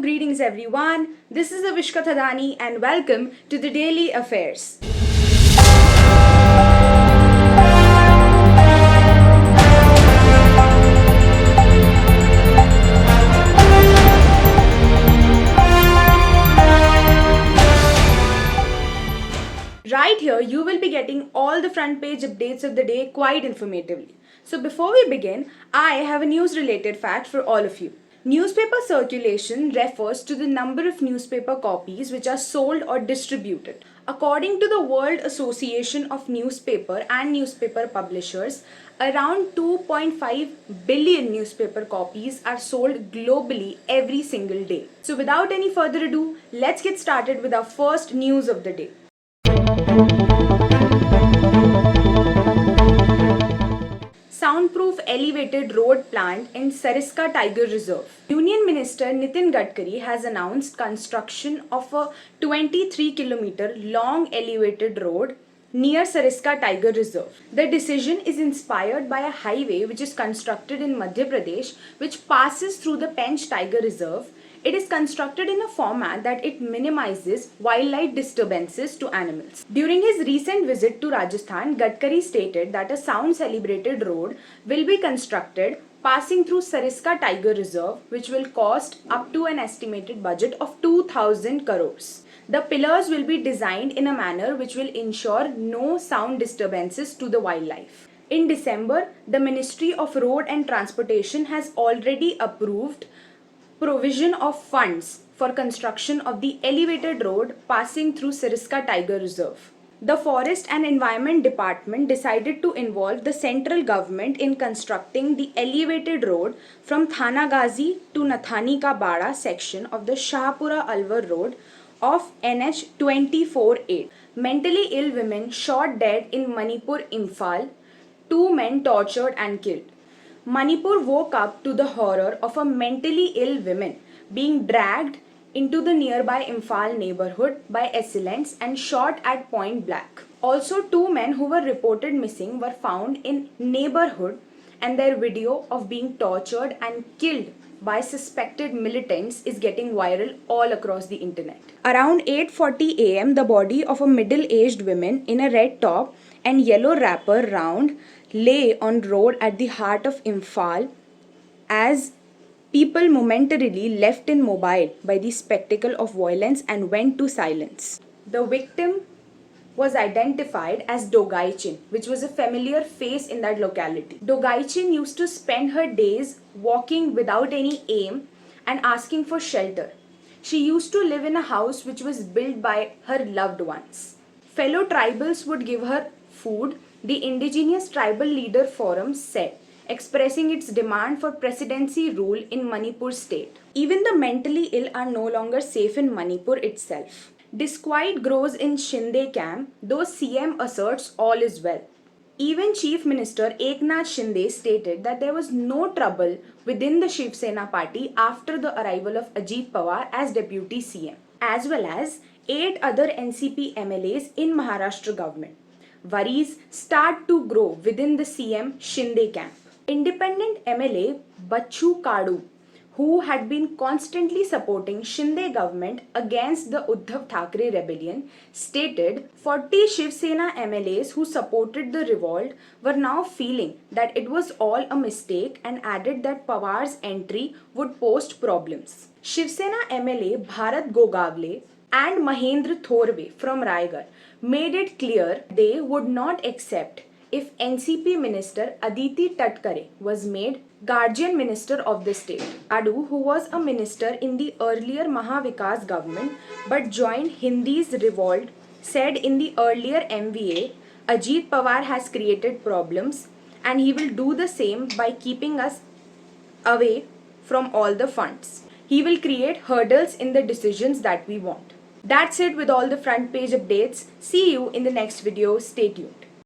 greetings everyone. This is Avishka Thadani and welcome to the Daily Affairs. Right here, you will be getting all the front page updates of the day quite informatively. So before we begin, I have a news related fact for all of you. Newspaper circulation refers to the number of newspaper copies which are sold or distributed. According to the World Association of Newspaper and Newspaper Publishers, around 2.5 billion newspaper copies are sold globally every single day. So without any further ado, let's get started with our first news of the day. Soundproof elevated road plant in Sariska Tiger Reserve. Union Minister Nitin Gadkari has announced construction of a 23-kilometer long elevated road near Sariska Tiger Reserve. The decision is inspired by a highway which is constructed in Madhya Pradesh which passes through the Pench Tiger Reserve. It is constructed in a format that it minimizes wildlife disturbances to animals. During his recent visit to Rajasthan, Gadkari stated that a sound-celebrated road will be constructed passing through Sariska Tiger Reserve, which will cost up to an estimated budget of 2,000 crores. The pillars will be designed in a manner which will ensure no sound disturbances to the wildlife. In December, the Ministry of Road and Transportation has already approved provision of funds for construction of the elevated road passing through Sariska Tiger Reserve. The Forest and Environment Department decided to involve the central government in constructing the elevated road from Thanagazi to Nathani Ka Bada section of the Shahpura Alwar Road of NH 24-8. Mentally ill women shot dead in Manipur, Imphal. 2 men tortured and killed. Manipur woke up to the horror of a mentally ill woman being dragged into the nearby Imphal neighborhood by assailants and shot at point blank. Also, 2 men who were reported missing were found in neighborhood and their video of being tortured and killed by suspected militants is getting viral all across the internet. Around 8:40 am, the body of a middle-aged woman in a red top and yellow wrapper round lay on road at the heart of Imphal as people momentarily left immobile by the spectacle of violence and went to silence. The victim was identified as Dogaichin, which was a familiar face in that locality. Dogaichin used to spend her days walking without any aim and asking for shelter. She used to live in a house which was built by her loved ones. Fellow tribals would give her food, the Indigenous Tribal Leader Forum said, expressing its demand for presidency rule in Manipur state. Even the mentally ill are no longer safe in Manipur itself. Disquiet grows in Shinde camp, though CM asserts all is well. Even Chief Minister Eknath Shinde stated that there was no trouble within the Shiv Sena party after the arrival of Ajit Pawar as Deputy CM, as well as 8 other NCP MLAs in Maharashtra government. Worries start to grow within the CM Shinde camp. Independent MLA Bachu Kadu, who had been constantly supporting Shinde government against the Uddhav Thackeray rebellion, stated 40 Shiv Sena MLAs who supported the revolt were now feeling that it was all a mistake and added that Pawar's entry would pose problems. Shiv Sena MLA Bharat Gogavle and Mahendra Thorve from Raigarh made it clear they would not accept if NCP Minister Aditi Tatkare was made Guardian Minister of the state. Adu, who was a minister in the earlier Mahavikas government but joined Hindi's revolt, said in the earlier MVA, Ajit Pawar has created problems and he will do the same by keeping us away from all the funds. He will create hurdles in the decisions that we want. That's it with all the front page updates. See you in the next video. Stay tuned.